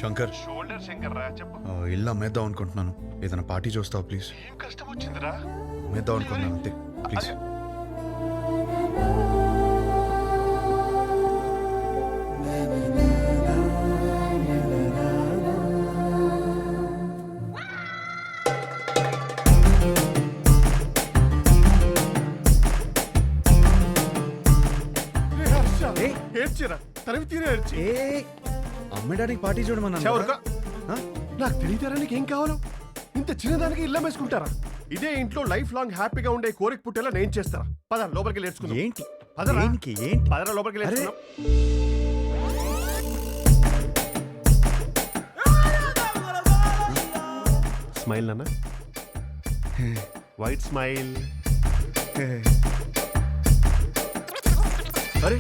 Shankar, shoulder Shankar రా చెప్పు. ఇల్లు అమ్మేద్దాం అనుకుంటున్నాను. ఏదైనా పార్టీ చూస్తావు ప్లీజ్? ఏం కష్టం వచ్చిందిరా? అమ్మేద్దాం అనుకుంటున్నాను అంతే, ప్లీజ్. ఏడ్చిరా తరివి తీరే ఏడ్చి. అమ్మేడానికి పార్టీ చూడమన్నా. నాకు తెలియతారా నీకు ఏం కావాలో? ఇంత చిన్నదానికి ఇల్లు వేసుకుంటారా? ఇదే ఇంట్లో లైఫ్ లాంగ్ హ్యాపీగా ఉండే కోరిక పుట్టేలా నేను చేస్తారా? పద లోపలికి నేర్చుకుందాం. ఏంటి పదరా ఏంటి ఏంటి? పదరా లోపలికి నేర్చుకుందాం. స్మైల్ నాన్న, వైట్ స్మైల్. అరే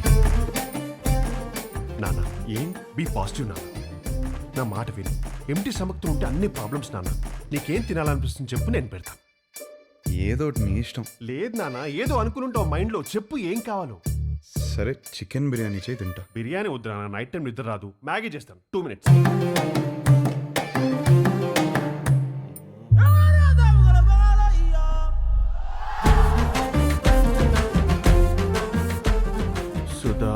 నాన్న, ఏం బీ పాజిటివ్ నాన్న. నా మాట విని ఎంటీ సమక్తో ఉంటే అన్ని ప్రాబ్లమ్స్ నాన్న. నీకేం తినాలనిపిస్తుంది చెప్పు, నేను పెడతాను. ఏదో ఒకటి నీ ఇష్టం. లేదు నాన్న, ఏదో అనుకుని మైండ్ లో చెప్పు ఏం కావాలో. సరే, చికెన్ బిర్యానీ చేయి, తింటా. బిర్యానీ వద్దు నాన్న, నైట్ టైం నిద్ర రాదు. మ్యాగీ చేస్తాను, 2 minutes. Sudha,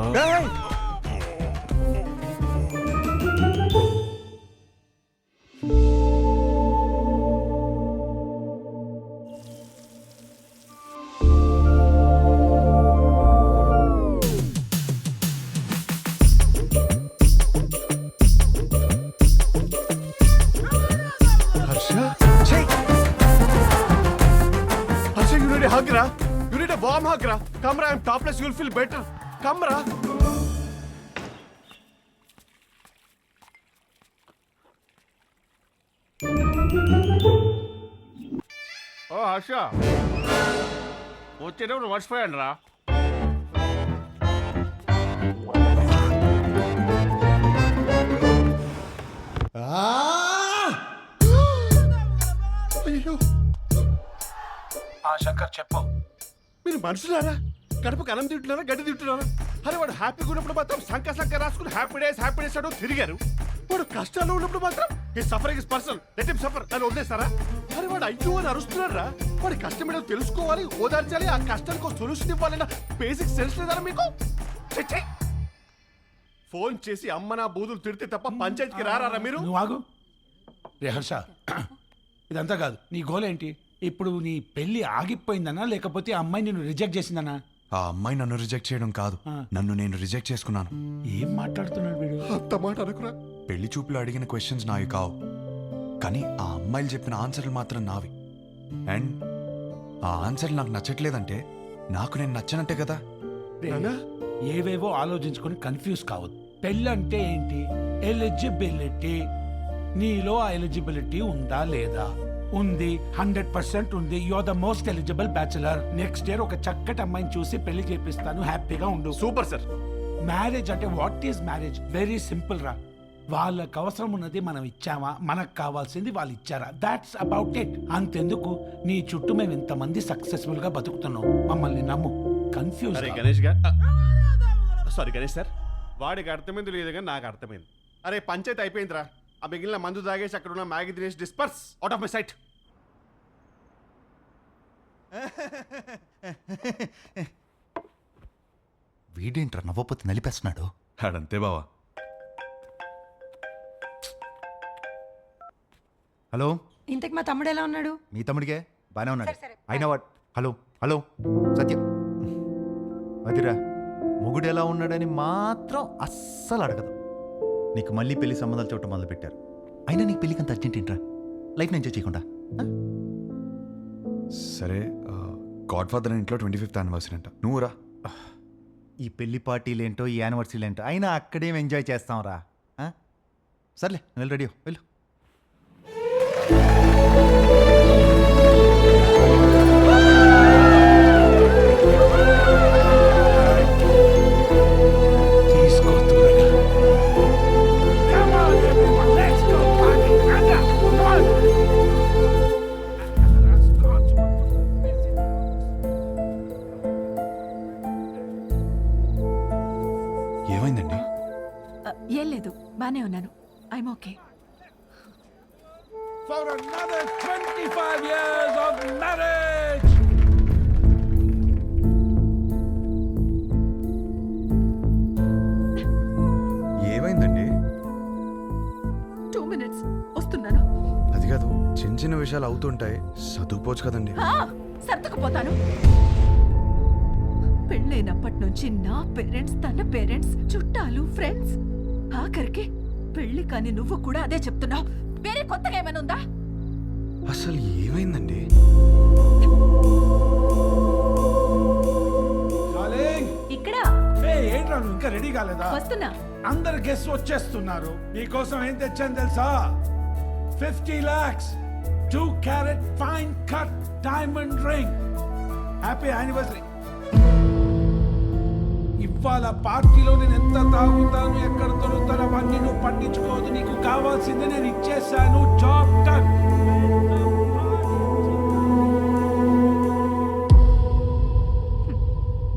you need a hug, ra. You need a warm hug, ra. Come, ra. I'm topless. You'll feel better. Come, ra. ఓ హర్ష, వచ్చేటప్పుడు మర్చిపోయాను రా. అయ్యో, శంకర్ చెప్పు. మీరు మనుషులారా? కడుపుకి అన్నం తింటున్నారా, గడ్డి తింటున్నారా? అరే వాడు హ్యాపీగా ఉన్నప్పుడు మాత్రం సంక రాసుకుని హ్యాపీ డేస్ అడు తిరిగారు. వాడు కష్టాల్లో ఉన్నప్పుడు మాత్రం ఈ suffering is personal, let him suffer అని వదిలేస్తారా? అరే వాడు అయ్యో అని అరుస్తున్నారా? వాడి కష్టం ఏంటో తెలుసుకోవాలి, ఓదార్చాలి, ఆ కష్టానికి సొల్యూషన్ ఇవ్వాలన్న బేసిక్ సెన్స్ లేదారా మీకు? ఛీ! ఫోన్ చేసి అమ్మ నా బూదులు తిడితే తప్ప పంచాయతీకి రారా మీరు? నువ్వు ఆగు. రే హర్ష, ఇదంతా కాదు. నీ గోల్ ఏంటి ఇప్పుడు? నీ పెళ్లి ఆగిపోయిందనా లేకపోతే ఆ అమ్మాయి నిన్ను రిజెక్ట్ చేసిందనా? ఆ అమ్మాయి నన్ను రిజెక్ట్ చేయడం కాదు, నన్ను నేను రిజెక్ట్ చేసుకున్నాను. ఏం మాట్లాడుతున్నాడు వీడు? అంత మాట అనుకురా. పెళ్లి చూపులు అడిగిన క్వశ్చన్స్ నావి కావు, కానీ ఆ అమ్మాయిలు చెప్పిన ఆన్సర్లు మాత్రం నావి. అండ్ ఆ ఆన్సర్లు నాకు నచ్చట్లేదంటే నాకు నేను నచ్చనట్టే కదా. రే, ఏవేవో ఆలోచించుకొని కన్ఫ్యూజ్ కావద్దు. పెళ్ళి అంటే ఏంటి? ఎలిజిబిలిటీ. నీలో ఆ ఎలిజిబిలిటీ ఉందా లేదా? ఉంది, 100% ఉంది. You are the most eligible bachelor. Next year ఒక చక్కటి అమ్మాయిని చూసి పెళ్లి చేపిస్తాను, హ్యాపీగా ఉండు. Super sir. మ్యారేజ్ అంటే what is marriage? Very simple రా. వాళ్ళకి అవసరం ఉన్నది మనం ఇచ్చామా, మనకు కావాల్సింది వాళ్ళు ఇచ్చారా? That's about it. అంతెందుకు, నీ చుట్టూ మేము ఇంతమంది సక్సెస్ఫుల్ గా బతుకుతున్నాం, మమ్మల్ని నమ్ము. కన్ఫ్యూజ్. అరే గణేష్ గారు, సారీ గణేష్ సార్, వాడికి అర్థమైంది లేదు కానీ నాకు అర్థమైంది. అరే పంచాయతీ అయిపోయిందిరా. ఆ మిగిలిన మందు తాగేసి అక్కడ ఉన్న మ్యాగీ తినేసి disperse out of my sight. వీడేంట్రా నవ్వపోతే నలిపేస్తున్నాడు? ఆడంతే బావా. హలో, ఇంతకు మా తమ్ముడు ఎలా ఉన్నాడు? మీ తమ్ముడికే బానే ఉన్నాడు. అయినా వాట్? హలో హలో సత్యం, అదిరా మొగుడు ఎలా ఉన్నాడని మాత్రం అస్సలు అడగదు. నీకు మళ్ళీ పెళ్లి సంబంధాలు చూడటం మొదలు పెట్టారు. అయినా నీకు పెళ్ళికి అంత అర్జెంట్ ఏంట్రా? లైఫ్ ఎంజాయ్ చేయకుండా? సరే, గాడ్ ఫాదర్ ఇంట్లో 25th యానివర్సరీ అంట, నువ్వు రా. ఈ పెళ్లి పార్టీలేంటో ఈ యానివర్సరీలేంటో, అయినా అక్కడేం ఎంజాయ్ చేస్తాం రా. సర్లే, నువ్వు రెడీ వెళ్ళు. ఏమైందండి? ఏం లేదు, బానే ఉన్నాను. I'm okay. For another 25 years of marriage. ఏమైందండి? 2 minutes వస్తున్నాను. అది కాదు, చిన్న చిన్న విషయాలు అవుతుంటాయి, సర్దుకుపోవచ్చు కదండి. సర్దుకుపోతాను. పెళ్ళైనప్పటి నుంచి నా పేరెంట్స్, తన పేరెంట్స్, చుట్టాలు, ఫ్రెండ్స్, ఆఖరికి పెళ్లి కాని నువ్వు కూడా అదే చెప్తున్నావు. వేరే కొత్తగా ఏమైనా ఉందా? అసలు ఏమైందండి? డార్లింగ్, ఇక్కడ ఏంట్రా నువ్వు ఇంకా రెడీ కాలేదా? వస్తున్నా. అందరు గెస్ట్ వచ్చేస్తున్నారు. నీకోసం ఏం తెచ్చాను తెలుసా? 50 lakhs 2 carat fine cut diamond ring. Happy anniversary. ఇవాళ పార్టీలో నేను ఎంత తాగుతాను, ఎక్కడ దొరుకుతాను అవన్నీ నువ్వు పట్టించుకోవద్దు. నీకు కావాల్సింది నేను ఇచ్చేసాను. Job done.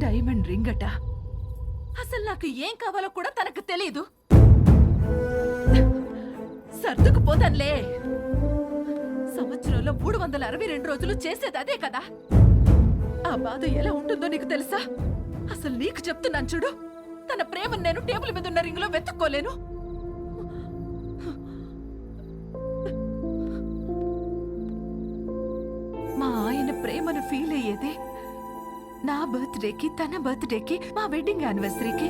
డైమండ్ రింగ్ అట. అసలు నాకు ఏం కావాలో కూడా తనకు తెలియదు. సర్దుకుపోతానులే. సంవత్సరంలో 362 రోజులు చేసేది అదే కదా. ఆ బాధ ఎలా ఉంటుందో నీకు తెలుసా? అసలు నీకు చెప్తున్నాను చూడు, తన ప్రేమను నేను టేబుల్ మీద ఉన్న రింగ్ లో వెతుక్కోలేను. మా ఆయన ప్రేమను ఫీల్ అయ్యేది నా బర్త్డేకి, తన బర్త్డేకి, మా వెడ్డింగ్ యానివర్సరీకి.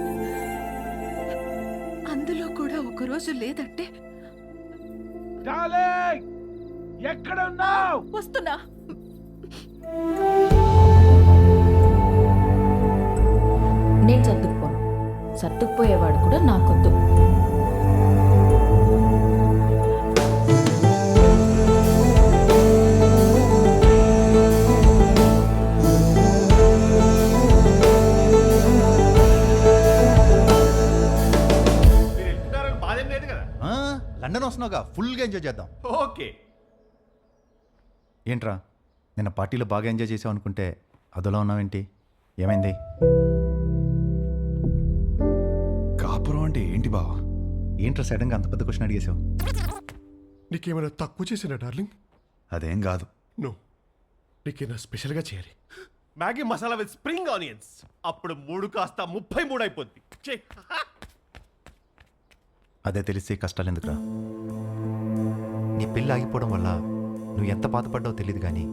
అందులో కూడా ఒక రోజు లేదంటే డార్లింగ్, ఎక్కడ ఉన్నావు? వస్తున్నా. నేను సర్దుకుపోను. సర్దుకుపోయేవాడు కూడా నాకొద్దు. మీరు వెళ్తున్నారని బాధ ఏం లేదు కదా? లండన్ వస్తున్నావుగా, ఫుల్గా ఎంజాయ్ చేద్దాం. ఓకే. ఏంట్రా, నిన్న పార్టీలో బాగా ఎంజాయ్ చేసావు అనుకుంటే అదోలా ఉన్నావేంటి? ఏమైంది? కాపురం అంటే ఏంటి బావా? ఏంట్రా సడన్గా అంత పెద్ద క్వశ్చన్ అడిగేసావు? నీకేమైనా తక్కువ చేసినా డార్లింగ్? అదేం కాదు. నో, నీకేమైనా స్పెషల్గా చేయాలి. Maggi masala with spring onions. అప్పుడు 3 కాస్త 33 అయిపోద్ది. చెయ్. అదే తెలిసి కష్టాలు ఎందుకురా? నీ పెళ్ళి ఆగిపోవడం వల్ల నువ్వు ఎంత బాధపడ్డావో తెలియదు, కానీ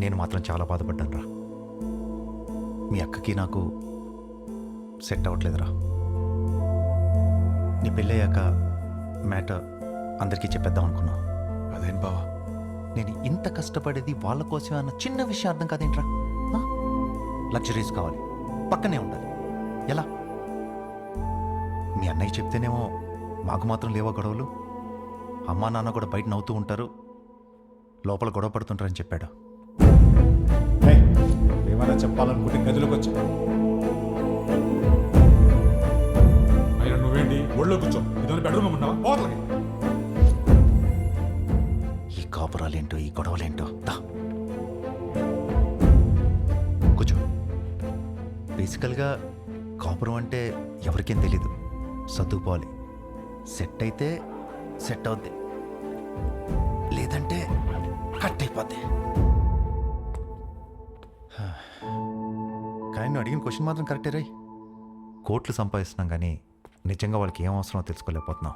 నేను మాత్రం చాలా బాధపడ్డాను రా. మీ అక్కకి నాకు సెట్ అవ్వట్లేదురా. నీ పెళ్ళయ్యాక మ్యాటర్ అందరికీ చెప్పేద్దాం అనుకున్నావు. అదేం బావా? నేను ఇంత కష్టపడేది వాళ్ళ కోసమే అన్న చిన్న విషయం అర్థం కాదేంట్రా? లగ్జరీస్ కావాలి, పక్కనే ఉండాలి. ఎలా? మీ అన్నయ్య చెప్తేనేమో మాకు మాత్రం లేవా గొడవలు? అమ్మా నాన్న కూడా బయట నవ్వుతూ ఉంటారు, లోపల గొడవ పడుతుంటారని చెప్పాడు. ఏమైనా చెప్పాలనుకుంటే గదిలోకి వచ్చా. అయినా నువ్వేంటి ఒళ్ళో కూర్చో? ఇదో బెడ్రూమ్ ఉన్నావా? పోతలకి. ఈ కాపురాలేంటో, ఈ గొడవలేంటో. దా కూర్చో. బేసికల్గా కాపురం అంటే ఎవరికేం తెలీదు. సర్దుకుపోవాలి. సెట్ అయితే సెట్ అవుద్ది, లేదంటే కట్ అయిపోద్ది. కానీ నువ్వు అడిగిన క్వశ్చన్ మాత్రం కరెక్టే రై. కోట్లు సంపాదిస్తున్నాం కానీ నిజంగా వాళ్ళకి ఏం అవసరమో తెలుసుకోలేకపోతున్నాం.